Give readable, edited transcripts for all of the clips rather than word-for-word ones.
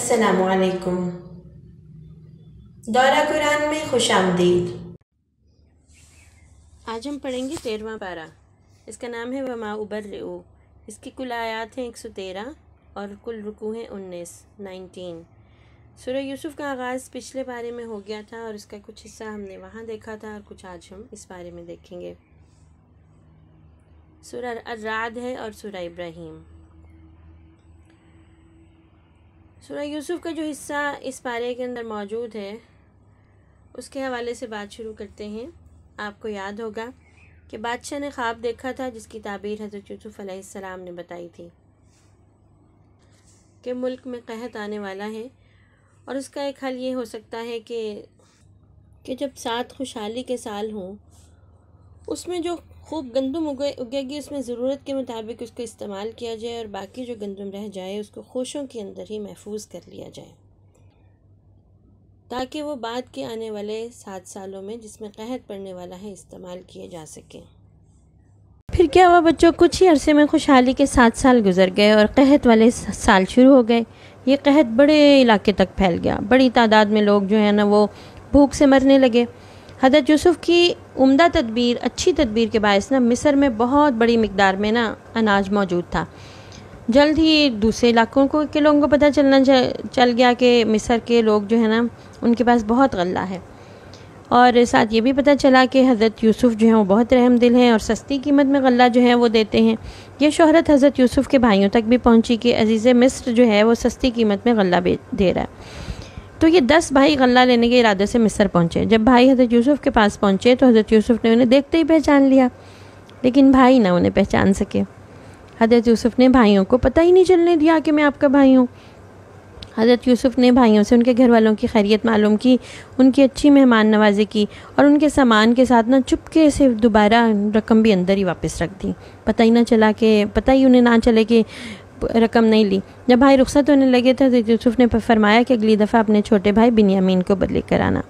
السلام علیکم۔ دورہ قرآن میں خوش آمدید۔ آج ہم پڑھیں گے 13واں پارہ۔ اس کا نام ہے وما ابرئ۔ اس کی کل آیات ہیں 113 اور کل رکوع ہیں 19۔ سورہ یوسف کا آغاز پچھلے پارے میں ہو گیا تھا اور اس کا کچھ حصہ ہم نے وہاں دیکھا تھا اور کچھ آج ہم اس پارے میں دیکھیں گے۔ سورہ الرعد ہے اور سورہ ابراہیم۔ سورہ یوسف کا جو حصہ اس پارے کے اندر موجود ہے اس کے حوالے سے بات شروع کرتے ہیں۔ آپ کو یاد ہوگا کہ بادشاہ نے خواب دیکھا تھا جس کی تعبیر حضرت یوسف علیہ السلام نے بتائی تھی کہ ملک میں قحط آنے والا ہے اور اس کا ایک حل یہ ہو سکتا ہے کہ جب 7 خوشحالی کے سال ہوں اس میں جو خوب گندم اگے گی اس میں ضرورت کے مطابق اس کو استعمال کیا جائے اور باقی جو گندم رہ جائے اس کو خوشوں کے اندر ہی محفوظ کر لیا جائے تاکہ وہ بعد کے آنے والے 7 سالوں میں جس میں قحط پڑنے والا ہے استعمال کیے جا سکیں۔ پھر کیا ہوا بچوں، کچھ ہی عرصے میں خوشحالی کے 7 سال گزر گئے اور قحط والے سال شروع ہو گئے۔ یہ قحط بڑے علاقے تک پھیل گیا، بڑی تعداد میں لوگ جو ہیں نا وہ بھوک سے مرنے لگے۔ حضرت یوسف کی عمدہ تدبیر، اچھی تدبیر کے باعث نا مصر میں بہت بڑی مقدار میں نا اناج موجود تھا۔ جلد ہی دوسرے علاقوں کے لوگوں کو پتہ چل گیا کہ مصر کے لوگ جو ہیں نا ان کے پاس بہت غلہ ہے، اور ساتھ یہ بھی پتہ چلا کہ حضرت یوسف جو ہیں وہ بہت رحم دل ہیں اور سستی قیمت میں غلہ جو ہے وہ دیتے ہیں۔ یہ شہرت حضرت یوسف کے بھائیوں تک بھی پہنچی کہ عزیز مصر جو ہے وہ سستی قیمت میں غلہ دے رہا ہے۔ تو یہ 10 بھائی غلہ لینے کے ارادے سے مصر پہنچے۔ جب بھائی حضرت یوسف کے پاس پہنچے تو حضرت یوسف نے انہیں دیکھتے ہی پہچان لیا، لیکن بھائی نہ انہیں پہچان سکے۔ حضرت یوسف نے بھائیوں کو پتہ ہی نہیں چلنے دیا کہ میں آپ کا بھائی ہوں۔ حضرت یوسف نے بھائیوں سے ان کے گھر والوں کی خیریت معلوم کی، ان کی اچھی مہمان نوازی کی اور ان کے سامان کے ساتھ نہ چپکے سے دوبارہ رقم بھی اندر ہی واپس رکھ دی۔ پتہ ہی انہیں نہ چلے کہ رقم نہیں لی۔ جب بھائی رخصت ہونے لگے تو حضرت یوسف نے فرمایا کہ اگلی دفعہ اپنے چھوٹے بھائی بنیامین کو بدلے کر آنا۔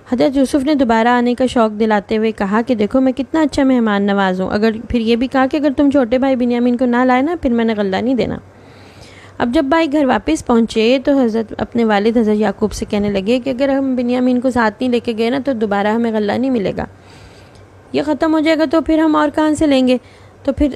حضرت یوسف نے دوبارہ آنے کا شوق دلاتے ہوئے کہا کہ دیکھو میں کتنا اچھا مہمان نواز ہوں، پھر یہ بھی کہا کہ اگر تم چھوٹے بھائی بنیامین کو نہ لائے نا پھر میں نے غلہ نہیں دینا۔ اب جب بھائی گھر واپس پہنچے تو حضرت اپنے والد حضرت یعقوب سے کہنے لگے کہ اگر ہم بنیامین کو ساتھ نہیں لے کے گئے نا تو دوبارہ ہمیں غلہ نہیں ملے گا، یہ ختم ہو جائے گا تو پھر ہم اور کہاں سے لیں گے۔ تو پھر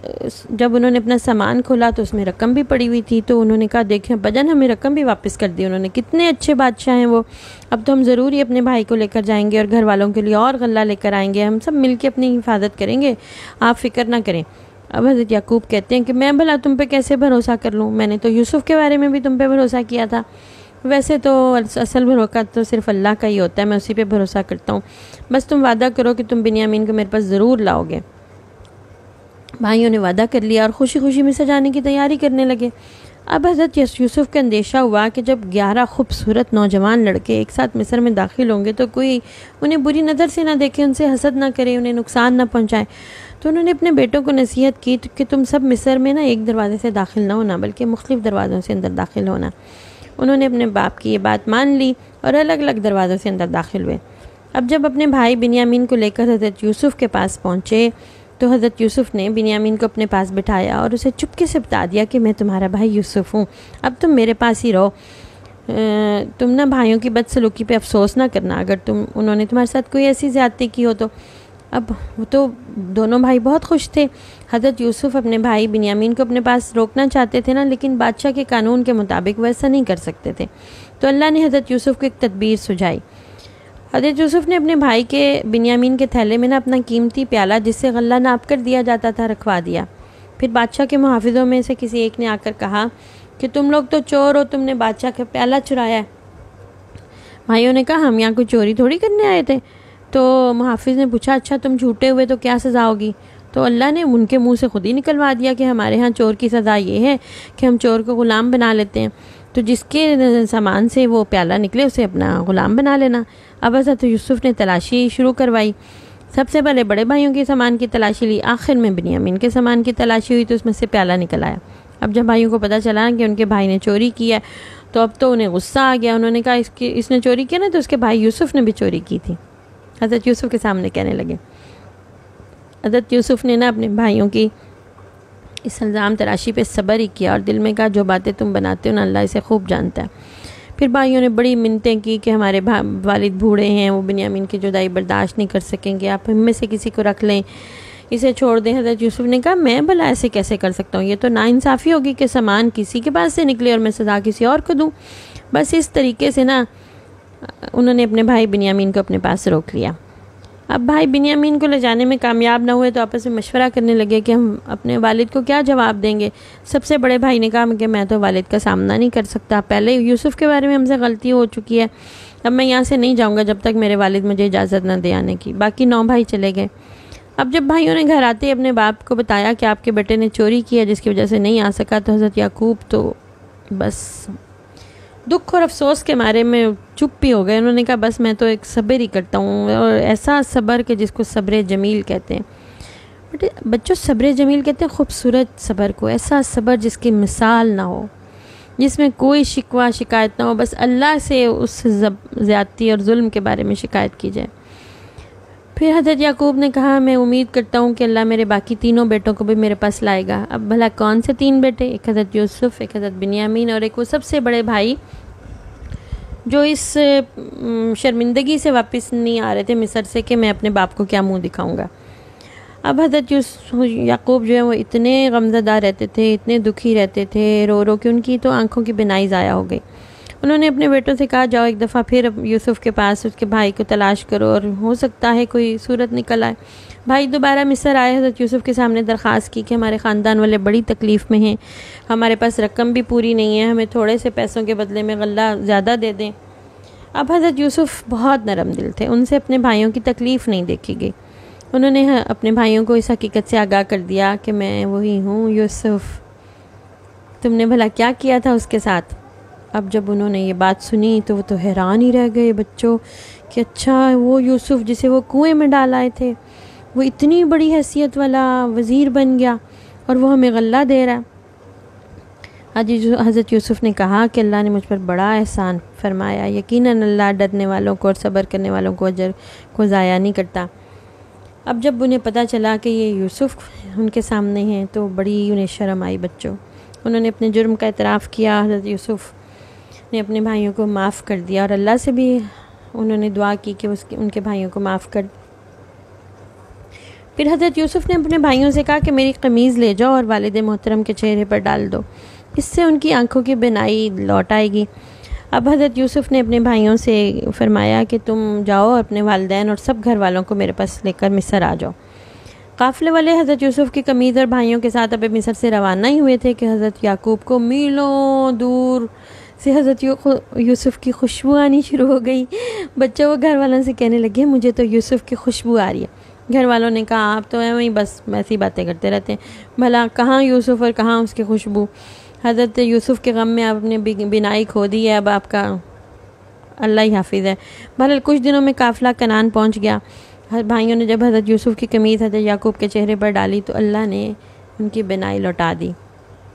جب انہوں نے اپنا سامان کھولا تو اس میں رقم بھی پڑی ہوئی تھی، تو انہوں نے کہا دیکھیں بجن ہمیں رقم بھی واپس کر دی، انہوں نے کتنے اچھے بادشاہ ہیں وہ، اب تو ہم ضرور ہی اپنے بھائی کو لے کر جائیں گے اور گھر والوں کے لیے اور غلہ لے کر آئیں گے، ہم سب مل کے اپنی حفاظت کریں گے، آپ فکر نہ کریں۔ اب حضرت یعقوب کہتے ہیں کہ میں بھلا تم پہ کیسے بھروسہ کر لوں، میں نے تو یوسف کے بارے میں بھی تم پہ بھروسہ کیا تھا، ویسے تو اصل بھروسہ تو صرف اللہ کا ہی ہوتا ہے، میں اسی پہ بھروسہ کرتا ہوں، بس تم وعدہ کرو کہ تم بنیامین کو میرے پاس ضرور لاؤ گے۔ بھائیوں نے وعدہ کر لیا اور خوشی خوشی مصر جانے کی تیاری کرنے لگے۔ اب حضرت یوسف کا اندیشہ ہوا کہ جب 11 خوبصورت نوجوان لڑکے ایک ساتھ مصر میں داخل ہوں گے تو کوئی انہیں بری نظر سے نہ دیکھے، ان سے حسد نہ کرے، انہیں نقصان نہ پہنچائے۔ تو انہوں نے اپنے بیٹوں کو نصیحت کی کہ تم سب مصر میں نا ایک دروازے سے داخل نہ ہونا بلکہ مختلف دروازوں سے اندر داخل ہونا۔ انہوں نے اپنے باپ کی یہ بات مان لی اور الگ الگ دروازوں سے اندر داخل ہوئے۔ اب جب اپنے بھائی بنیامین کو لے کر حضرت یوسف کے پاس پہنچے تو حضرت یوسف نے بنیامین کو اپنے پاس بٹھایا اور اسے چپکے سے بتا دیا کہ میں تمہارا بھائی یوسف ہوں، اب تم میرے پاس ہی رہو، تم نہ بھائیوں کی بدسلوکی پہ افسوس نہ کرنا اگر انہوں نے تمہارے ساتھ کوئی ایسی زیادتی کی ہو تو۔ اب وہ تو دونوں بھائی بہت خوش تھے۔ حضرت یوسف اپنے بھائی بنیامین کو اپنے پاس روکنا چاہتے تھے نا، لیکن بادشاہ کے قانون کے مطابق وہ ایسا نہیں کر سکتے تھے، تو اللہ نے حضرت یوسف کو ایک تدبیر سجھائی۔ حضرت یوسف نے اپنے بھائی کے بنیامین کے تھیلے میں نا اپنا قیمتی پیالہ جس سے غلہ ناپ کر دیا جاتا تھا رکھوا دیا۔ پھر بادشاہ کے محافظوں میں سے کسی ایک نے آ کر کہا کہ تم لوگ تو چور ہو، تم نے بادشاہ کا پیالہ چرایا ہے۔ بھائیوں نے کہا ہم یہاں کوئی چوری تھوڑی کرنے آئے تھے۔ تو محافظ نے پوچھا اچھا تم جھوٹے ہوئے تو کیا سزا ہوگی؟ تو اللہ نے ان کے منہ سے خود ہی نکلوا دیا کہ ہمارے ہاں چور کی سزا یہ ہے کہ ہم چور کو غلام بنا لیتے ہیں، تو جس کے سامان سے وہ پیالہ نکلے اسے اپنا غلام بنا لینا۔ اب حضرت یوسف نے تلاشی شروع کروائی، سب سے پہلے بڑے بھائیوں کے سامان کی تلاشی لی، آخر میں بنیامین کے سامان کی تلاشی ہوئی تو اس میں سے پیالہ نکل آیا۔ اب جب بھائیوں کو پتہ چلا کہ ان کے بھائی نے چوری کی ہے تو اب تو انہیں غصہ آ گیا، انہوں نے کہا اس نے چوری کیا نا تو اس کے بھائی یوسف نے بھی چوری کی تھی۔ حضرت یوسف کے سامنے کہنے لگے۔ حضرت یوسف نے نا اپنے بھائیوں کی اس الزام تراشی پہ صبر ہی کیا اور دل میں کہا جو باتیں تم بناتے ہو نا اللہ اسے خوب جانتا ہے۔ پھر بھائیوں نے بڑی منتیں کی کہ ہمارے والد بوڑھے ہیں، وہ بنیامین کی جدائی برداشت نہیں کر سکیں گے، آپ ہم میں سے کسی کو رکھ لیں، اسے چھوڑ دیں۔ حضرت یوسف نے کہا میں بھلا ایسے کیسے کر سکتا ہوں، یہ تو ناانصافی ہوگی کہ سامان کسی کے پاس سے نکلے اور میں سزا کسی اور کو دوں۔ بس اس طریقے سے نا انہوں نے اپنے بھائی بنیامین کو اپنے پاس روک لیا۔ اب بھائی بنیامین کو لے جانے میں کامیاب نہ ہوئے تو آپس میں مشورہ کرنے لگے کہ ہم اپنے والد کو کیا جواب دیں گے۔ سب سے بڑے بھائی نے کہا کہ میں تو والد کا سامنا نہیں کر سکتا، پہلے یوسف کے بارے میں ہم سے غلطی ہو چکی ہے، اب میں یہاں سے نہیں جاؤں گا جب تک میرے والد مجھے اجازت نہ دے آنے کی۔ باقی 9 بھائی چلے گئے۔ اب جب بھائیوں نے گھر آتے اپنے باپ کو بتایا کہ آپ کے بیٹے نے چوری کی ہے جس کی وجہ سے نہیں آ سکا، تو حضرت یعقوب تو بس دکھ اور افسوس کے مارے میں چپ بھی ہو گئے۔ انہوں نے کہا بس میں تو ایک صبر ہی کرتا ہوں، اور ایسا صبر کہ جس کو صبر جمیل کہتے ہیں۔ بچوں صبر جمیل کہتے ہیں خوبصورت صبر کو، ایسا صبر جس کی مثال نہ ہو، جس میں کوئی شکوہ شکایت نہ ہو، بس اللہ سے اس زیادتی اور ظلم کے بارے میں شکایت کی جائے۔ پھر حضرت یعقوب نے کہا میں امید کرتا ہوں کہ اللہ میرے باقی تینوں بیٹوں کو بھی میرے پاس لائے گا۔ اب بھلا کون سے 3 بیٹے؟ ایک حضرت یوسف، ایک حضرت بنیامین اور ایک وہ سب سے بڑے بھائی جو اس شرمندگی سے واپس نہیں آ رہے تھے مصر سے کہ میں اپنے باپ کو کیا منہ دکھاؤں گا۔ اب حضرت یعقوب جو ہے وہ اتنے غمزدہ رہتے تھے، اتنے دکھی رہتے تھے، رو رو کہ ان کی تو آنکھوں کی بینائی ضائع ہو گئی۔ انہوں نے اپنے بیٹوں سے کہا جاؤ ایک دفعہ پھر یوسف کے پاس اس کے بھائی کو تلاش کرو اور ہو سکتا ہے کوئی صورت نکل آئے۔ بھائی دوبارہ مصر آئے، حضرت یوسف کے سامنے درخواست کی کہ ہمارے خاندان والے بڑی تکلیف میں ہیں، ہمارے پاس رقم بھی پوری نہیں ہے، ہمیں تھوڑے سے پیسوں کے بدلے میں غلہ زیادہ دے دیں۔ اب حضرت یوسف بہت نرم دل تھے، ان سے اپنے بھائیوں کی تکلیف نہیں دیکھی گئی۔ انہوں نے اپنے بھائیوں کو اس حقیقت سے آگاہ کر دیا کہ میں وہی ہوں یوسف، تم نے بھلا کیا کیا تھا اس کے ساتھ۔ اب جب انہوں نے یہ بات سنی تو وہ تو حیران ہی رہ گئے بچوں کہ اچھا وہ یوسف جسے وہ کنویں میں ڈال آئے تھے، وہ اتنی بڑی حیثیت والا وزیر بن گیا اور وہ ہمیں غلہ دے رہا ہے۔ حضرت یوسف نے کہا کہ اللہ نے مجھ پر بڑا احسان فرمایا، یقیناً اللہ ڈرنے والوں کو اور صبر کرنے والوں کو اجر کو ضائع نہیں کرتا۔ اب جب انہیں پتہ چلا کہ یہ یوسف ان کے سامنے ہیں تو بڑی انہیں شرم آئی بچوں۔ انہوں نے اپنے جرم کا اعتراف کیا، حضرت یوسف نے اپنے بھائیوں کو معاف کر دیا اور اللہ سے بھی انہوں نے دعا کی کہ ان کے بھائیوں کو معاف کر۔ پھر حضرت یوسف نے اپنے بھائیوں سے کہا کہ میری قمیض لے جاؤ اور والد محترم کے چہرے پر ڈال دو، اس سے ان کی آنکھوں کی بینائی لوٹ آئے گی۔ اب حضرت یوسف نے اپنے بھائیوں سے فرمایا کہ تم جاؤ اپنے والدین اور سب گھر والوں کو میرے پاس لے کر مصر آ جاؤ۔ قافلے والے حضرت یوسف کی قمیض اور بھائیوں کے ساتھ اب مصر سے روانہ ہی ہوئے تھے کہ حضرت یعقوب کو میلوں دور سے حضرت یوسف کی خوشبو آنی شروع ہو گئی۔ بچوں وہ گھر والوں سے کہنے لگے مجھے تو یوسف کی خوشبو آ رہی ہے۔ گھر والوں نے کہا آپ تو وہیں بس ایسی باتیں کرتے رہتے ہیں، بھلا کہاں یوسف اور کہاں اس کی خوشبو۔ حضرت یوسف کے غم میں آپ نے بینائی کھو دی ہے، اب آپ کا اللہ ہی حافظ ہے۔ بہرحال کچھ دنوں میں قافلہ کنعان پہنچ گیا۔ بھائیوں نے جب حضرت یوسف کی قمیض حضرت یعقوب کے چہرے پر ڈالی تو اللہ نے ان کی بینائی لوٹا دی،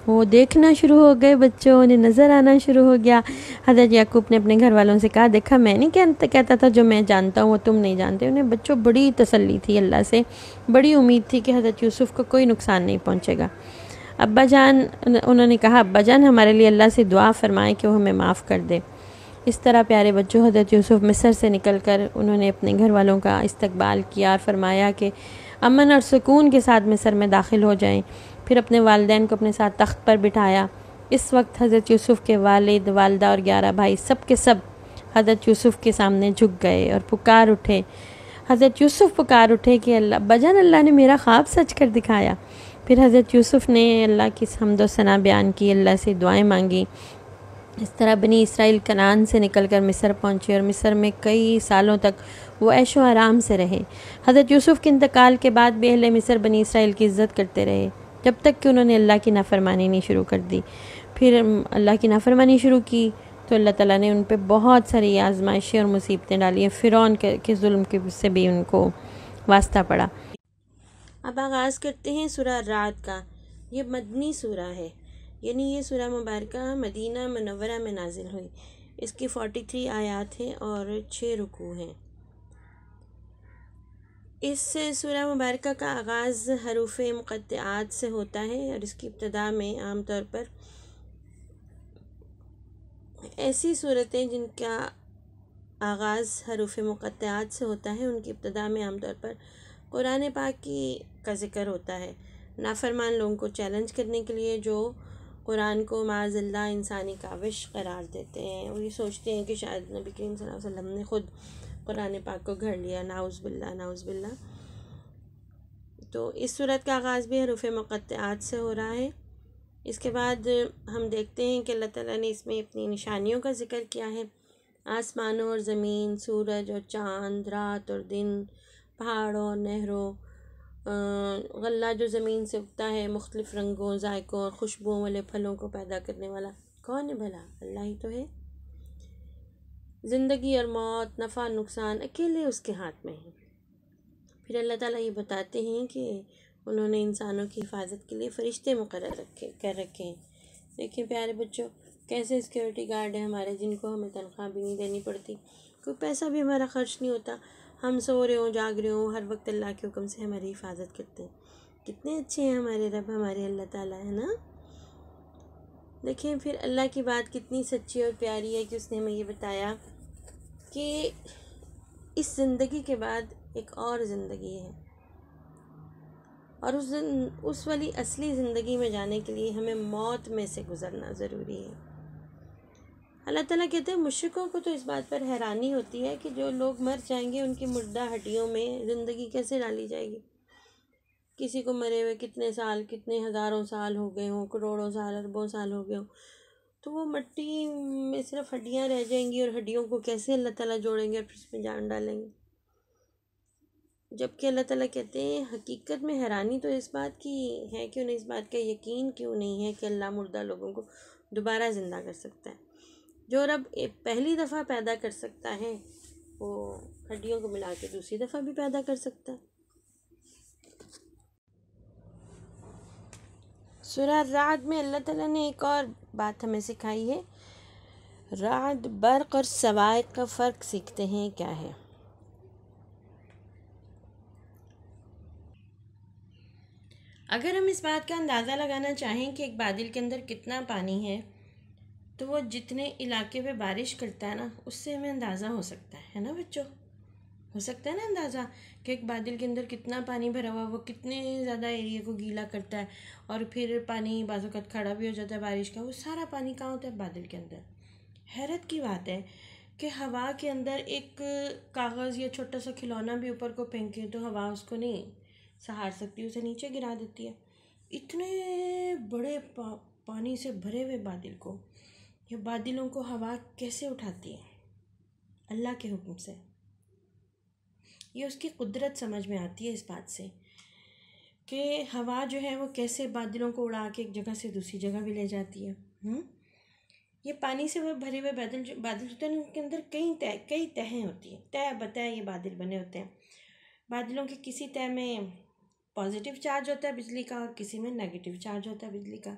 وہ دیکھنا شروع ہو گئے بچوں، انہیں نظر آنا شروع ہو گیا۔ حضرت یعقوب نے اپنے گھر والوں سے کہا دیکھا میں نہیں کہتا تھا جو میں جانتا ہوں وہ تم نہیں جانتے۔ انہیں بچوں بڑی تسلی تھی، اللہ سے بڑی امید تھی کہ حضرت یوسف کو کوئی نقصان نہیں پہنچے گا۔ ابا جان انہوں نے کہا ابا جان ہمارے لیے اللہ سے دعا فرمائیں کہ وہ ہمیں معاف کر دے۔ اس طرح پیارے بچوں حضرت یوسف مصر سے نکل کر انہوں نے اپنے گھر والوں کا استقبال کیا اور فرمایا کہ امن اور سکون کے ساتھ مصر میں داخل ہو جائیں۔ پھر اپنے والدین کو اپنے ساتھ تخت پر بٹھایا۔ اس وقت حضرت یوسف کے والد، والدہ اور 11 بھائی سب کے سب حضرت یوسف کے سامنے جھک گئے اور پکار اٹھے۔ حضرت یوسف پکار اٹھے کہ اللہ بجان اللہ نے میرا خواب سچ کر دکھایا۔ پھر حضرت یوسف نے اللہ کی حمد و ثنا بیان کی، اللہ سے دعائیں مانگی۔ اس طرح بنی اسرائیل کنعان سے نکل کر مصر پہنچے اور مصر میں کئی سالوں تک وہ عیش و آرام سے رہے۔ حضرت یوسف کے انتقال کے بعد بھی اہل مصر بنی اسرائیل کی عزت کرتے رہے جب تک کہ انہوں نے اللہ کی نافرمانی نہیں شروع کر دی۔ پھر اللہ کی نافرمانی شروع کی تو اللہ تعالیٰ نے ان پہ بہت ساری آزمائشیں اور مصیبتیں ڈالی ہیں، فرعون کے ظلم سے بھی ان کو واسطہ پڑا۔ اب آغاز کرتے ہیں سورہ رعد کا۔ یہ مدنی سورہ ہے، یعنی یہ سورہ مبارکہ مدینہ منورہ میں نازل ہوئی۔ اس کی 43 آیات ہیں اور 6 رکوع ہیں۔ اس سورہ مبارکہ کا آغاز حروف مقطعات سے ہوتا ہے، اور اس کی ابتدا میں عام طور پر ایسی صورتیں جن کا آغاز حروف مقطعات سے ہوتا ہے ان کی ابتدا میں عام طور پر قرآن پاک کا ذکر ہوتا ہے، نافرمان لوگوں کو چیلنج کرنے کے لیے جو قرآن کو معاذ اللہ انسانی کاوش قرار دیتے ہیں، وہ یہ سوچتے ہیں کہ شاید نبی کریم صلی اللہ علیہ وسلم نے خود قرآن پاک کو گھڑ لیا، نعوذ باللہ نعوذ باللہ۔ تو اس صورت کا آغاز بھی حروف مقطعات سے ہو رہا ہے۔ اس کے بعد ہم دیکھتے ہیں کہ اللہ تعالیٰ نے اس میں اپنی نشانیوں کا ذکر کیا ہے، آسمانوں اور زمین، سورج اور چاند، رات اور دن، پہاڑوں اور نہروں، غلہ جو زمین سے اگتا ہے، مختلف رنگوں، ذائقوں اور خوشبوؤں والے پھلوں کو پیدا کرنے والا کون ہے بھلا؟ اللہ ہی تو ہے۔ زندگی اور موت، نفع اور نقصان اکیلے اس کے ہاتھ میں ہیں۔ پھر اللہ تعالیٰ یہ بتاتے ہیں کہ انہوں نے انسانوں کی حفاظت کے لیے فرشتے مقرر کر رکھے ہیں۔ دیکھیں پیارے بچوں، کیسے سیکیورٹی گارڈ ہیں ہمارے، جن کو ہمیں تنخواہ بھی نہیں دینی پڑتی، کوئی پیسہ بھی ہمارا خرچ نہیں ہوتا، ہم سو رہے ہوں جاگ رہے ہوں، ہر وقت اللہ کے حکم سے ہماری حفاظت کرتے ہیں۔ کتنے اچھے ہیں ہمارے رب، ہمارے اللہ تعالیٰ، ہے نا؟ دیکھیں پھر اللہ کی بات کتنی سچی اور پیاری ہے کہ اس نے ہمیں یہ بتایا کہ اس زندگی کے بعد ایک اور زندگی ہے، اور اس والی اصلی زندگی میں جانے کے لیے ہمیں موت میں سے گزرنا ضروری ہے۔ اللہ تعالیٰ کہتے ہیں مشرکوں کو تو اس بات پر حیرانی ہوتی ہے کہ جو لوگ مر جائیں گے ان کی مردہ ہڈیوں میں زندگی کیسے ڈالی جائے گی۔ کسی کو مرے ہوئے کتنے سال، کتنے ہزاروں سال ہو گئے ہوں، کروڑوں سال، اربوں سال ہو گئے ہوں، تو وہ مٹی میں صرف ہڈیاں رہ جائیں گی، اور ہڈیوں کو کیسے اللہ تعالیٰ جوڑیں گے اور پھر اس میں جان ڈالیں گے؟ جبکہ اللہ تعالیٰ کہتے ہیں حقیقت میں حیرانی تو اس بات کی ہے کہ انہیں اس بات کا یقین کیوں نہیں ہے کہ اللہ مردہ لوگوں کو دوبارہ زندہ کر سکتا ہے۔ جو رب پہلی دفعہ پیدا کر سکتا ہے وہ ہڈیوں کو ملا کے دوسری دفعہ بھی پیدا کر سکتا ہے۔ سورہ رعد میں اللہ تعالیٰ نے ایک اور بات ہمیں سکھائی ہے۔ رعد، برق اور صواعق کا فرق سیکھتے ہیں کیا ہے۔ اگر ہم اس بات کا اندازہ لگانا چاہیں کہ ایک بادل کے اندر کتنا پانی ہے تو وہ جتنے علاقے پہ بارش کرتا ہے نا، اس سے ہمیں اندازہ ہو سکتا ہے نا بچوں؟ ہو سکتا ہے نا اندازہ کہ ایک بادل کے اندر کتنا پانی بھرا ہوا، وہ کتنے زیادہ ایریے کو گیلا کرتا ہے، اور پھر پانی بعض اوقات کھڑا بھی ہو جاتا ہے بارش کا، وہ سارا پانی کہاں ہوتا ہے؟ بادل کے اندر۔ حیرت کی بات ہے کہ ہوا کے اندر ایک کاغذ یا چھوٹا سا کھلونا بھی اوپر کو پھینکے تو ہوا اس کو نہیں سہار سکتی، اسے نیچے گرا دیتی ہے۔ اتنے بڑے پانی سے بھرے ہوئے بادل کو، یا بادلوں کو ہوا کیسے اٹھاتی ہے؟ اللہ کے حکم سے۔ یہ اس کی قدرت سمجھ میں آتی ہے اس بات سے کہ ہوا جو ہے وہ کیسے بادلوں کو اڑا کے ایک جگہ سے دوسری جگہ بھی لے جاتی ہے۔ یہ پانی سے وہ بھرے ہوئے بادل ہوتے ہیں، ان کے اندر کئی تہیں ہوتی ہیں، تہ بتہ یہ بادل بنے ہوتے ہیں۔ بادلوں کے کسی تہ میں پازیٹیو چارج ہوتا ہے بجلی کا، اور کسی میں نیگیٹیو چارج ہوتا ہے بجلی کا۔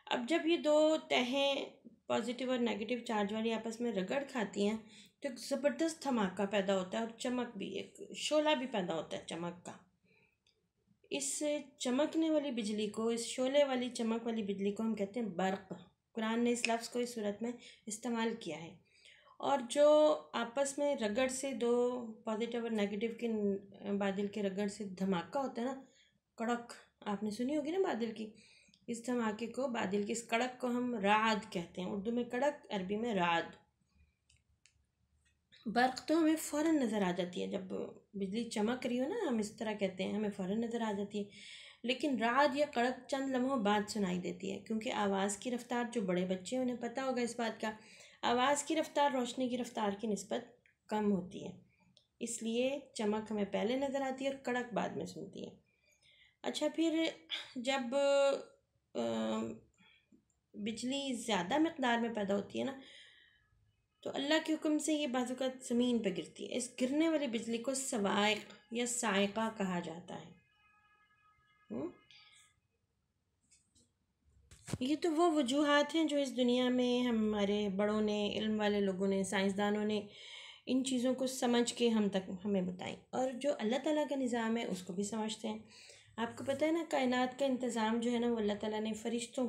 اب جب یہ دو تہیں پازیٹیو اور نیگیٹیو چارج والی آپس میں رگڑ کھاتی ہیں تو ایک زبردست دھماکہ پیدا ہوتا ہے، اور چمک بھی، ایک شعلہ بھی پیدا ہوتا ہے چمک کا۔ اس چمکنے والی بجلی کو، اس شعلے والی چمک والی بجلی کو ہم کہتے ہیں برق۔ قرآن نے اس لفظ کو اس صورت میں استعمال کیا ہے۔ اور جو آپس میں رگڑ سے دو پازیٹیو اور نیگیٹیو کے بادل کے رگڑ سے دھماکہ ہوتا ہے نا، کڑک، آپ نے سنی ہوگی نا بادل کی، اس دھماکے کو، بادل کی اس کڑک کو ہم رعد کہتے ہیں، اردو میں کڑک، عربی میں رعد۔ برق تو ہمیں فوراً نظر آ جاتی ہے، جب بجلی چمک رہی ہو نا، ہم اس طرح کہتے ہیں، ہمیں فوراً نظر آ جاتی ہے۔ لیکن رعد یا کڑک چند لمحوں بعد سنائی دیتی ہے، کیونکہ آواز کی رفتار، جو بڑے بچے ہیں انہیں پتہ ہوگا اس بات کا، آواز کی رفتار روشنی کی رفتار کی نسبت کم ہوتی ہے، اس لیے چمک ہمیں پہلے نظر آتی ہے اور کڑک بعد میں سنتی ہے۔ اچھا، پھر جب بجلی زیادہ مقدار میں پیدا ہوتی ہے نا تو اللہ کے حکم سے یہ بعض اوقات زمین پہ گرتی ہے۔ اس گرنے والی بجلی کو صواعق یا صاعقہ کہا جاتا ہے۔ یہ تو وہ وجوہات ہیں جو اس دنیا میں ہمارے بڑوں نے، علم والے لوگوں نے، سائنسدانوں نے ان چیزوں کو سمجھ کے ہمیں بتائیں، اور جو اللہ تعالیٰ کا نظام ہے اس کو بھی سمجھتے ہیں۔ آپ کو پتہ ہے نا، کائنات کا انتظام جو ہے نا وہ اللہ تعالیٰ نے فرشتوں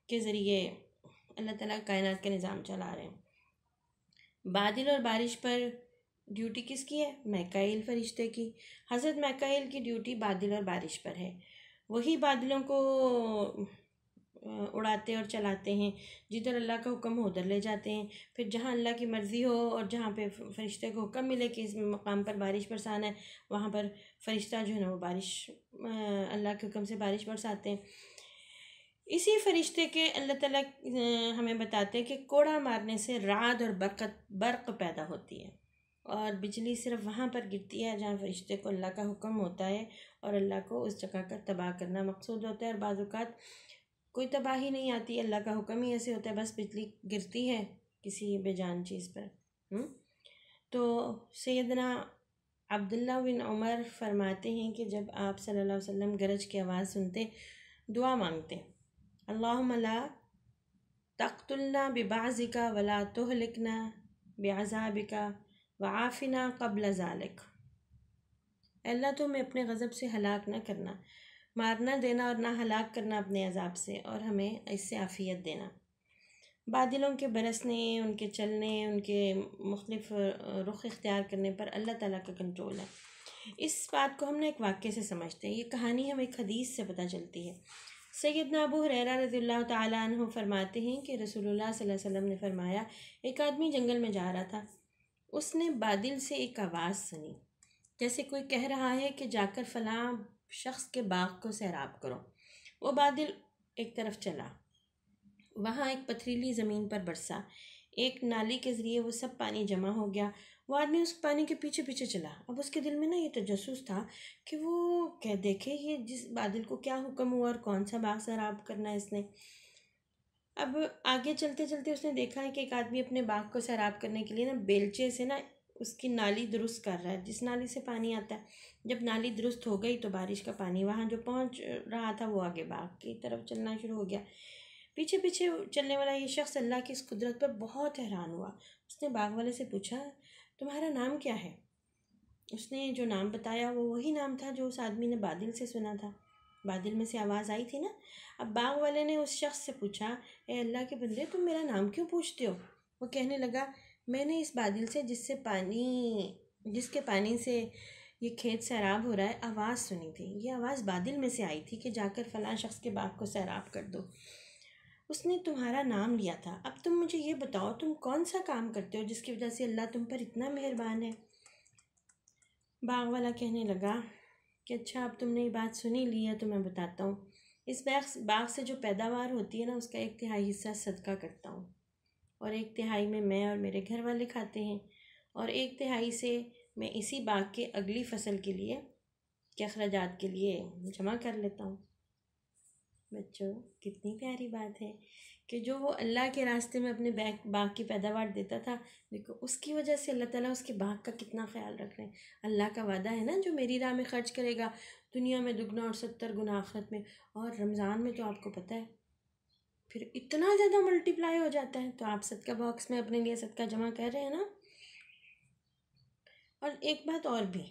کے ذریعے اللہ تعالیٰ کائنات کا نظام چلا رہے ہیں۔ بادل اور بارش پر ڈیوٹی کس کی ہے؟ میکائیل فرشتے کی۔ حضرت میکائیل کی ڈیوٹی بادل اور بارش پر ہے۔ وہی بادلوں کو اڑاتے اور چلاتے ہیں، جدھر اللہ کا حکم ہو ادھر لے جاتے ہیں۔ پھر جہاں اللہ کی مرضی ہو اور جہاں پہ فرشتے کو حکم ملے کہ اس مقام پر بارش برسانا ہے، وہاں پر فرشتہ جو ہے نا وہ بارش اللہ کے حکم سے بارش برساتے ہیں۔ اسی فرشتے کے اللہ تعالیٰ ہمیں بتاتے ہیں کہ کوڑا مارنے سے رعد اور برق پیدا ہوتی ہے، اور بجلی صرف وہاں پر گرتی ہے جہاں فرشتے کو اللہ کا حکم ہوتا ہے، اور اللہ کو اس جگہ کا تباہ کرنا مقصود ہوتا ہے۔ اور بعض اوقات کوئی تباہی نہیں آتی، اللہ کا حکم ہی ایسے ہوتا ہے، بس بجلی گرتی ہے کسی بے جان چیز پر۔ تو سیدنا عبداللہ بن عمر فرماتے ہیں کہ جب آپ صلی اللہ علیہ وسلم گرج کی آواز سنتے، دعا مانگتے، اللہم لا تقتلنا ببعضک ولا تہلکنا بعذابک وعافنا قبل ذالک۔ اے اللہ تو ہمیں اپنے غضب سے ہلاک نہ کرنا، مارنا دینا اور نہ ہلاک کرنا اپنے عذاب سے، اور ہمیں اس سے عافیت دینا۔ بادلوں کے برسنے، ان کے چلنے، ان کے مختلف رخ اختیار کرنے پر اللہ تعالیٰ کا کنٹرول ہے۔ اس بات کو ہم نے ایک واقعے سے سمجھتے ہیں، یہ کہانی ہمیں ایک حدیث سے پتہ چلتی ہے۔ سیدنا ابو ہریرہ رضی اللہ تعالیٰ عنہ فرماتے ہیں کہ رسول اللہ صلی اللہ علیہ وسلم نے فرمایا، ایک آدمی جنگل میں جا رہا تھا، اس نے بادل سے ایک آواز سنی، جیسے کوئی کہہ رہا ہے کہ جا کر فلاں شخص کے باغ کو سیراب کرو۔ وہ بادل ایک طرف چلا، وہاں ایک پتھریلی زمین پر برسا، ایک نالی کے ذریعے وہ سب پانی جمع ہو گیا۔ وہ آدمی اس پانی کے پیچھے پیچھے چلا۔ اب اس کے دل میں نا یہ تجسس تھا کہ وہ دیکھے یہ جس بادل کو کیا حکم ہوا اور کون سا باغ سیراب کرنا ہے اس نے۔ اب آگے چلتے چلتے اس نے دیکھا ہے کہ ایک آدمی اپنے باغ کو سیراب کرنے کے لیے نا بیلچے سے نا اس کی نالی درست کر رہا ہے، جس نالی سے پانی آتا ہے۔ جب نالی درست ہو گئی تو بارش کا پانی وہاں جو پہنچ رہا تھا وہ آگے باغ کی طرف چلنا شروع ہو گیا۔ پیچھے پیچھے چلنے والا یہ شخص اللہ کی اس قدرت پر بہت حیران ہوا۔ اس نے باغ والے سے پوچھا، تمہارا نام کیا ہے؟ اس نے جو نام بتایا وہ وہی نام تھا جو اس آدمی نے بادل سے سنا تھا، بادل میں سے آواز آئی تھی نا۔ اب باغ والے نے اس شخص سے پوچھا، اے اللہ کے بندے، تم میرا نام کیوں پوچھتے ہو؟ وہ کہنے لگا، میں نے اس بادل سے جس کے پانی سے یہ کھیت سیراب ہو رہا ہے آواز سنی تھی۔ یہ آواز بادل میں سے آئی تھی کہ جا کر فلاں شخص کے باغ کو سیراب کر دو۔ اس نے تمہارا نام لیا تھا، اب تم مجھے یہ بتاؤ تم کون سا کام کرتے ہو جس کی وجہ سے اللہ تم پر اتنا مہربان ہے؟ باغ والا کہنے لگا کہ اچھا اب تم نے یہ بات سنی لی ہے تو میں بتاتا ہوں۔ اس باغ سے جو پیداوار ہوتی ہے نا اس کا 1/3 حصہ صدقہ کرتا ہوں، اور 1/3 میں اور میرے گھر والے کھاتے ہیں، اور 1/3 سے میں اسی باغ کے اگلی فصل کے اخراجات کے لیے جمع کر لیتا ہوں۔ بچوں کتنی پیاری بات ہے کہ جو وہ اللہ کے راستے میں اپنے باغ کی پیداوار دیتا تھا، دیکھو اس کی وجہ سے اللہ تعالیٰ اس کے باغ کا کتنا خیال رکھ رہے ہیں۔ اللہ کا وعدہ ہے نا، جو میری راہ میں خرچ کرے گا دنیا میں دگنا اور 70 گنا آخرت میں، اور رمضان میں تو آپ کو پتہ ہے پھر اتنا زیادہ ملٹیپلائی ہو جاتا ہے۔ تو آپ صدقہ باکس میں اپنے لیے صدقہ جمع کر رہے ہیں نا۔ اور ایک بات اور بھی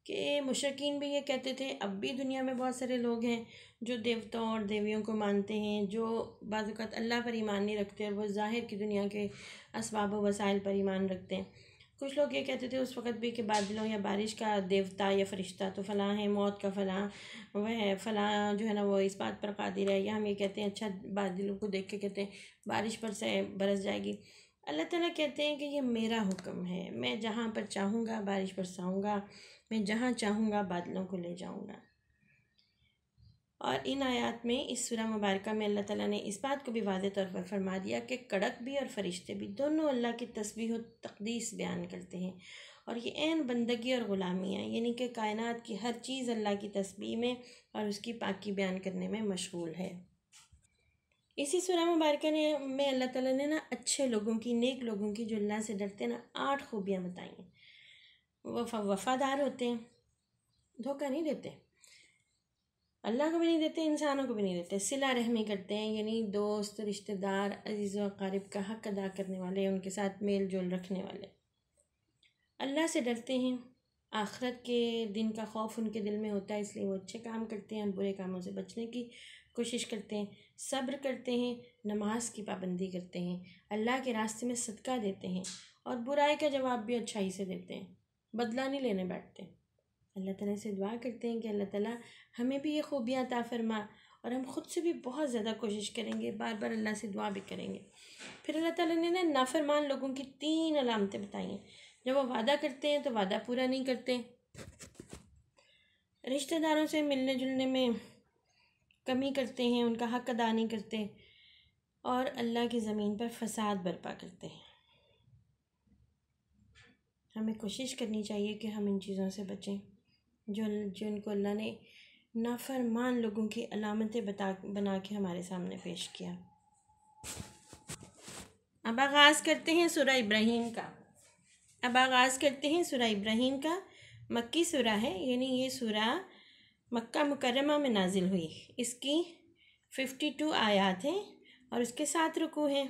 کہ مشرکین بھی یہ کہتے تھے، اب بھی دنیا میں بہت سارے لوگ ہیں جو دیوتاؤں اور دیویوں کو مانتے ہیں، جو بعض اوقات اللہ پر ایمان نہیں رکھتے اور وہ ظاہر کی دنیا کے اسباب و وسائل پر ایمان رکھتے ہیں۔ کچھ لوگ یہ کہتے تھے اس وقت بھی کہ بادلوں یا بارش کا دیوتا یا فرشتہ تو فلاں ہے، موت کا فلاں وہ ہے، فلاں جو ہے نا وہ اس بات پر قادر ہے، یا ہم یہ کہتے ہیں اچھا بادلوں کو دیکھ کے کہتے ہیں بارش پر سے برس جائے گی۔ اللہ تعالیٰ کہتے ہیں کہ یہ میرا حکم ہے، میں جہاں پر چاہوں گا بارش برساؤں گا، میں جہاں چاہوں گا بادلوں کو لے جاؤں گا۔ اور ان آیات میں اس سورہ مبارکہ میں اللہ تعالیٰ نے اس بات کو بھی واضح طور پر فرما دیا کہ کڑک بھی اور فرشتے بھی دونوں اللہ کی تسبیح و تقدیس بیان کرتے ہیں، اور یہ عین بندگی اور غلامی ہے، یعنی کہ کائنات کی ہر چیز اللہ کی تسبیح میں اور اس کی پاکی بیان کرنے میں مشغول ہے۔ اسی سورہ مبارکہ میں اللہ تعالیٰ نے نا اچھے لوگوں کی، نیک لوگوں کی جو اللہ سے ڈرتے ہیں نا 8 خوبیاں بتائی ہیں۔ وہ وفادار ہوتے ہیں، دھوکہ نہیں دیتے، اللہ کو بھی نہیں دیتے، انسانوں کو بھی نہیں دیتے، صلہ رحمی کرتے ہیں، یعنی دوست، رشتہ دار، عزیز و اقارب کا حق ادا کرنے والے، ان کے ساتھ میل جول رکھنے والے۔ اللہ سے ڈرتے ہیں، آخرت کے دن کا خوف ان کے دل میں ہوتا ہے، اس لیے وہ اچھے کام کرتے ہیں اور برے کاموں سے بچنے کی کوشش کرتے ہیں، صبر کرتے ہیں، نماز کی پابندی کرتے ہیں، اللہ کے راستے میں صدقہ دیتے ہیں اور برائی کا جواب بھی اچھائی سے دیتے ہیں، بدلہ نہیں لینے بیٹھتے۔ اللہ تعالیٰ سے دعا کرتے ہیں کہ اللہ تعالیٰ ہمیں بھی یہ خوبیاں عطا فرما، اور ہم خود سے بھی بہت زیادہ کوشش کریں گے، بار بار اللہ سے دعا بھی کریں گے۔ پھر اللہ تعالیٰ نے نا نافرمان لوگوں کی 3 علامتیں بتائی ہیں۔ جب وہ وعدہ کرتے ہیں تو وعدہ پورا نہیں کرتے، رشتہ داروں سے ملنے جلنے میں کمی کرتے ہیں، ان کا حق ادا نہیں کرتے، اور اللہ کی زمین پر فساد برپا کرتے ہیں۔ ہمیں کوشش کرنی چاہیے کہ ہم ان چیزوں سے بچیں جو ان کو اللہ نے نافرمان لوگوں کی علامتیں بنا کے ہمارے سامنے پیش کیا۔ اب آغاز کرتے ہیں سورہ ابراہیم کا۔ مکی سورہ ہے، یعنی یہ سورہ مکہ مکرمہ میں نازل ہوئی۔ اس کی 52 آیات ہیں اور اس کے 7 رکوع ہیں۔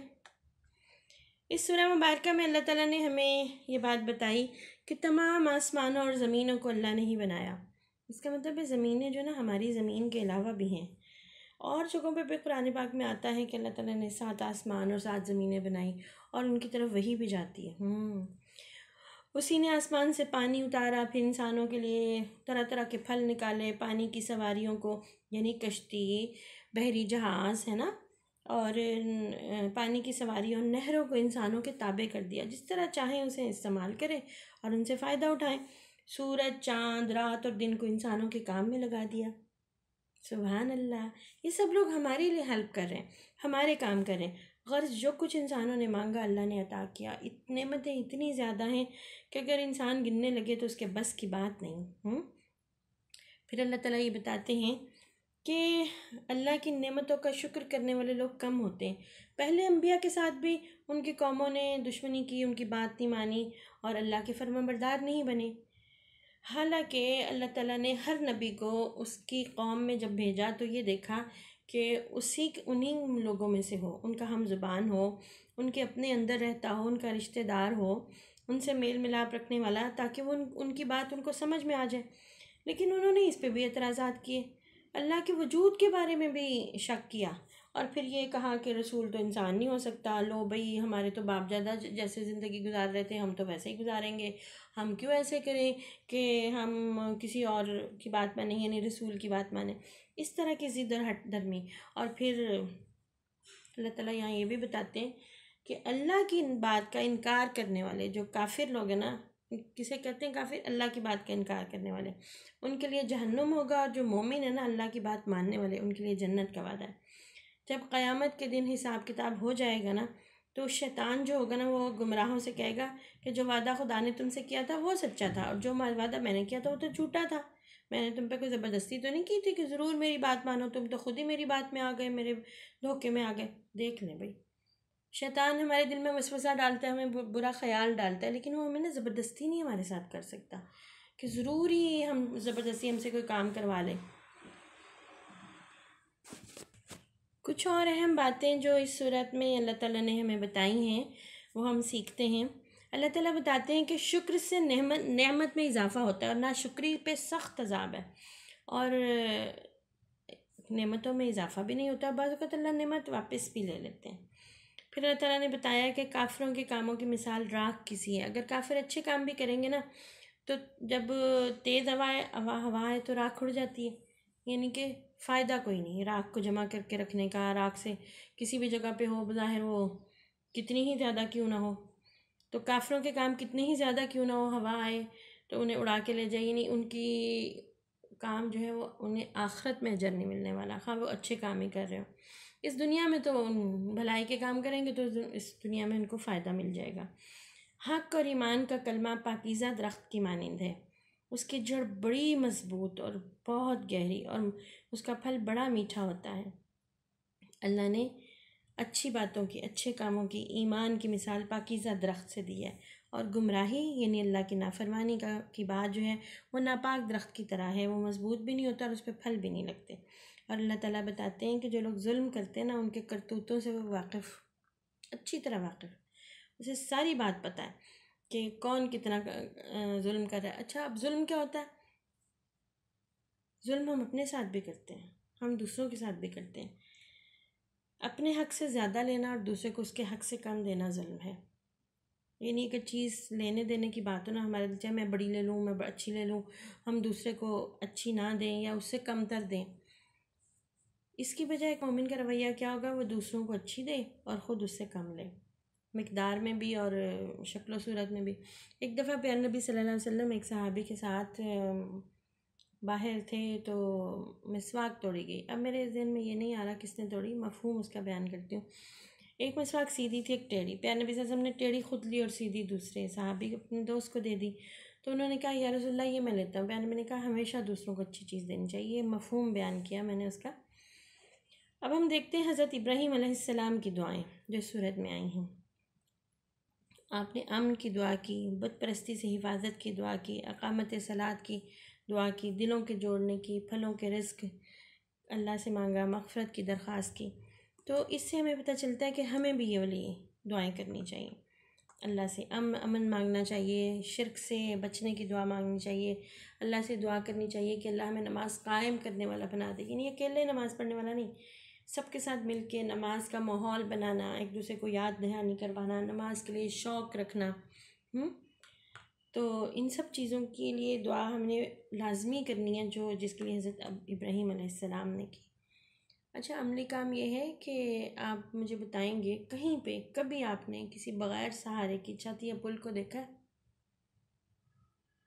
اس سورہ مبارکہ میں اللہ تعالیٰ نے ہمیں یہ بات بتائی کہ تمام آسمانوں اور زمینوں کو اللہ نے ہی بنایا۔ اس کا مطلب ہے زمینیں جو نا ہماری زمین کے علاوہ بھی ہیں، اور جگہوں پہ بھی قرآن پاک میں آتا ہے کہ اللہ تعالیٰ نے 7 آسمان اور 7 زمینیں بنائی اور ان کی طرف وہی بھی جاتی ہے۔ اسی نے آسمان سے پانی اتارا، پھر انسانوں کے لیے طرح طرح کے پھل نکالے، پانی کی سواریوں کو یعنی کشتی، بحری جہاز ہے نا، اور پانی کی سواریوں، نہروں کو انسانوں کے تابع کر دیا، جس طرح چاہیں اسے استعمال کریں اور ان سے فائدہ اٹھائیں۔ سورج، چاند، رات اور دن کو انسانوں کے کام میں لگا دیا۔ سبحان اللہ، یہ سب لوگ ہمارے لیے ہیلپ کر رہے ہیں، ہمارے کام کر رہے ہیں۔ غرض جو کچھ انسانوں نے مانگا اللہ نے عطا کیا۔ نعمتیں اتنی زیادہ ہیں کہ اگر انسان گننے لگے تو اس کے بس کی بات نہیں۔ پھر اللہ تعالیٰ یہ بتاتے ہیں کہ اللہ کی نعمتوں کا شکر کرنے والے لوگ کم ہوتے ہیں۔ پہلے انبیاء کے ساتھ بھی ان کی قوموں نے دشمنی کی، ان کی بات نہیں مانی اور اللہ کے فرما بردار نہیں بنے۔ حالانکہ اللہ تعالیٰ نے ہر نبی کو اس کی قوم میں جب بھیجا تو یہ دیکھا کہ انہیں لوگوں میں سے ہو، ان کا ہم زبان ہو، ان کے اپنے اندر رہتا ہو، ان کا رشتہ دار ہو، ان سے میل ملاپ رکھنے والا، تاکہ وہ ان کی بات ان کو سمجھ میں آ جائے۔ لیکن انہوں نے اس پہ بھی اعتراضات کیے، اللہ کے وجود کے بارے میں بھی شک کیا، اور پھر یہ کہا کہ رسول تو انسان نہیں ہو سکتا، لو بھئی ہمارے تو باپ دادا جیسے زندگی گزار رہے تھے ہم تو ویسے ہی گزاریں گے، ہم کیوں ایسے کریں کہ ہم کسی اور کی بات مانیں، یعنی رسول کی بات مانیں۔ اس طرح کی ضد اور ہٹ درمی۔ اور پھر اللہ تعالیٰ یہاں یہ بھی بتاتے ہیں کہ اللہ کی بات کا انکار کرنے والے جو کافر لوگ ہیں نا، کسے کہتے ہیں کافر؟ اللہ کی بات کا انکار کرنے والے، ان کے لیے جہنم ہوگا، اور جو مومن ہے نا اللہ کی بات ماننے والے ان کے لیے جنت کا وعدہ ہے۔ جب قیامت کے دن حساب کتاب ہو جائے گا نا تو شیطان جو ہوگا نا وہ گمراہوں سے کہے گا کہ جو وعدہ خدا نے تم سے کیا تھا وہ سچا تھا، اور جو وعدہ میں نے کیا تھا وہ تو جھوٹا تھا۔ میں نے تم پہ کوئی زبردستی تو نہیں کی تھی کہ ضرور میری بات مانو، تم تو خود ہی میری بات میں آ گئے، میرے دھوکے میں آ گئے۔ دیکھ لیں بھائی، شیطان ہمارے دل میں وسوسہ ڈالتا ہے، ہمیں برا خیال ڈالتا ہے، لیکن وہ ہمیں نا زبردستی نہیں ہمارے ساتھ کر سکتا کہ ضرور ہی ہم زبردستی ہم سے کوئی کام کروا لیں۔ کچھ اور اہم باتیں جو اس صورت میں اللہ تعالیٰ نے ہمیں بتائی ہیں وہ ہم سیکھتے ہیں۔ اللہ تعالیٰ بتاتے ہیں کہ شکر سے نعمت میں اضافہ ہوتا ہے، اور ناشکری پہ سخت عذاب ہے، اور نعمتوں میں اضافہ بھی نہیں ہوتا، بعض اوقات اللہ نعمت واپس بھی لے لیتے ہیں۔ پھر اللہ تعالیٰ نے بتایا کہ کافروں کے کاموں کی مثال راکھ کی سی ہے۔ اگر کافر اچھے کام بھی کریں گے نا تو جب تیز ہوا ہے تو راکھ اڑ جاتی ہے، یعنی کہ فائدہ کوئی نہیں راکھ کو جمع کر کے رکھنے کا، راکھ سے کسی بھی جگہ پہ ہو بظاہر وہ کتنی ہی زیادہ کیوں نہ ہو، تو کافروں کے کام کتنے ہی زیادہ کیوں نہ ہو، ہوا آئے تو انہیں اڑا کے لے جائے، یعنی ان کی کام جو ہے وہ انہیں آخرت میں اجر نہیں ملنے والا، خواہ وہ اچھے کام ہی کر رہے ہو۔ اس دنیا میں تو بھلائی کے کام کریں گے تو اس دنیا میں ان کو فائدہ مل جائے گا۔ حق اور ایمان کا کلمہ پاکیزہ درخت کی مانند ہے، اس کی جڑ بڑی مضبوط اور بہت گہری، اور اس کا پھل بڑا میٹھا ہوتا ہے۔ اللہ نے اچھی باتوں کی، اچھے کاموں کی، ایمان کی مثال پاکیزہ درخت سے دی ہے، اور گمراہی یعنی اللہ کی نافرمانی کی بات جو ہے وہ ناپاک درخت کی طرح ہے، وہ مضبوط بھی نہیں ہوتا اور اس پہ پھل بھی نہیں لگتے۔ اور اللہ تعالیٰ بتاتے ہیں کہ جو لوگ ظلم کرتے ہیں نا ان کے کرتوتوں سے وہ واقف، اچھی طرح واقف، اسے ساری بات پتہ ہے۔ کہ کون کتنا ظلم کر رہا ہے۔ اچھا، اب ظلم کیا ہوتا ہے؟ ظلم ہم اپنے ساتھ بھی کرتے ہیں، ہم دوسروں کے ساتھ بھی کرتے ہیں۔ اپنے حق سے زیادہ لینا اور دوسرے کو اس کے حق سے کم دینا ظلم ہے۔ یہ نہیں کہ چیز لینے دینے کی بات ہو نا، ہمارے دل چاہے میں بڑی لے لوں، میں اچھی لے لوں، ہم دوسرے کو اچھی نہ دیں یا اس سے کم تر دیں۔ اس کی بجائے مومن کا رویہ کیا ہوگا؟ وہ دوسروں کو اچھی دے اور خود اس سے کم لے، مقدار میں بھی اور شکل و صورت میں بھی۔ ایک دفعہ پیارے نبی صلی اللہ علیہ وسلم ایک صحابی کے ساتھ باہر تھے تو مسواک توڑی گئی۔ اب میرے ذہن میں یہ نہیں آ رہا کس نے توڑی، مفہوم اس کا بیان کرتی ہوں۔ ایک مسواک سیدھی تھی، ایک ٹیڑھی۔ پیارے نبی صلی اللہ علیہ وسلم نے ٹیڑھی خود لی اور سیدھی دوسرے صحابی اپنے دوست کو دے دی۔ تو انہوں نے کہا یا رسول اللہ یہ میں لیتا ہوں۔ پیارے نبی نے کہا ہمیشہ دوسروں کو اچھی چیز دینی چاہیے۔ یہ مفہوم بیان کیا میں نے اس کا۔ اب ہم دیکھتے ہیں حضرت ابراہیم علیہ السلام کی دعائیں جو اس صورت میں آئی ہیں۔ آپ نے امن کی دعا کی، بت پرستی سے حفاظت کی دعا کی، اقامت صلاۃ کی دعا کی، دلوں کے جوڑنے کی، پھلوں کے رزق اللہ سے مانگا، مغفرت کی درخواست کی۔ تو اس سے ہمیں پتہ چلتا ہے کہ ہمیں بھی یہ والی دعائیں کرنی چاہیے۔ اللہ سے امن مانگنا چاہیے، شرک سے بچنے کی دعا مانگنی چاہیے، اللہ سے دعا کرنی چاہیے کہ اللہ ہمیں نماز قائم کرنے والا بنا دے۔ یعنی اکیلے نماز پڑھنے والا نہیں، سب کے ساتھ مل کے نماز کا ماحول بنانا، ایک دوسرے کو یاد دہانی کروانا، نماز کے لیے شوق رکھنا۔ تو ان سب چیزوں کے لیے دعا ہم نے لازمی کرنی ہے جس کے لیے حضرت ابراہیم علیہ السلام نے کی۔ اچھا، عملی کام یہ ہے کہ آپ مجھے بتائیں گے کہیں پہ کبھی آپ نے کسی بغیر سہارے کی چھت یا پل کو دیکھا ہے؟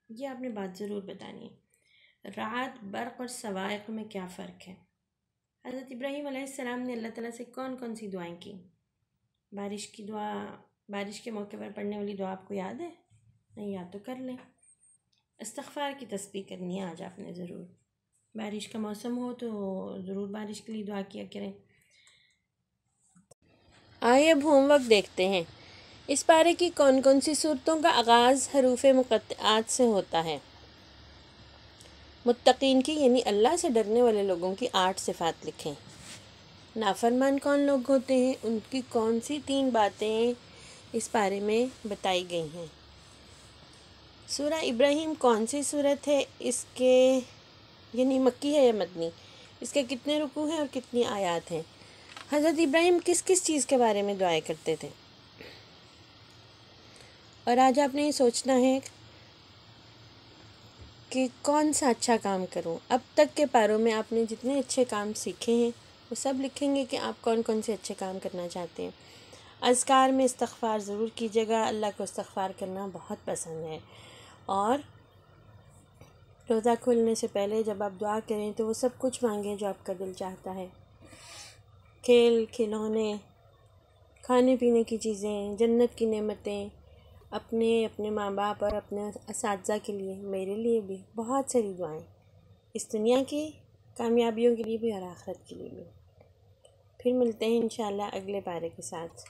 یہ آپ نے بات ضرور بتانی ہے۔ رعد، برق اور صواعق میں کیا فرق ہے؟ حضرت ابراہیم علیہ السلام نے اللہ تعالیٰ سے کون کون سی دعائیں کی؟ بارش کی دعا، بارش کے موقع پر پڑھنے والی دعا آپ کو یاد ہے؟ نہیں یاد تو کر لیں۔ استغفار کی تسبیح کرنی ہے آج آپ نے ضرور۔ بارش کا موسم ہو تو ضرور بارش کے لیے دعا کیا کریں۔ آئے اب ہوم ورک دیکھتے ہیں۔ اس پارے کی کون کون سی صورتوں کا آغاز حروف مقطعات سے ہوتا ہے؟ متقین کی یعنی اللہ سے ڈرنے والے لوگوں کی 8 صفات لکھیں۔ نافرمان کون لوگ ہوتے ہیں؟ ان کی کون سی 3 باتیں اس پارے میں بتائی گئی ہیں؟ سورہ ابراہیم کون سی صورت ہے؟ اس کے یعنی مکی ہے یا مدنی؟ اس کے کتنے رکوع ہیں اور کتنی آیات ہیں؟ حضرت ابراہیم کس کس چیز کے بارے میں دعائیں کرتے تھے؟ اور آج آپ نے یہ سوچنا ہے کہ کون سا اچھا کام کروں۔ اب تک کے پاروں میں آپ نے جتنے اچھے کام سیکھے ہیں وہ سب لکھیں گے کہ آپ کون کون سے اچھے کام کرنا چاہتے ہیں۔ اذکار میں استغفار ضرور کیجیے گا، اللہ کو استغفار کرنا بہت پسند ہے۔ اور روزہ کھولنے سے پہلے جب آپ دعا کریں تو وہ سب کچھ مانگیں جو آپ کا دل چاہتا ہے۔ کھیل کھلونے، کھانے پینے کی چیزیں، جنت کی نعمتیں، اپنے ماں باپ اور اپنے اساتذہ کے لیے، میرے لیے بھی بہت ساری دعائیں، اس دنیا کی کامیابیوں کے لیے بھی اور آخرت کے لیے بھی۔ پھر ملتے ہیں انشاءاللہ اگلے پارے کے ساتھ۔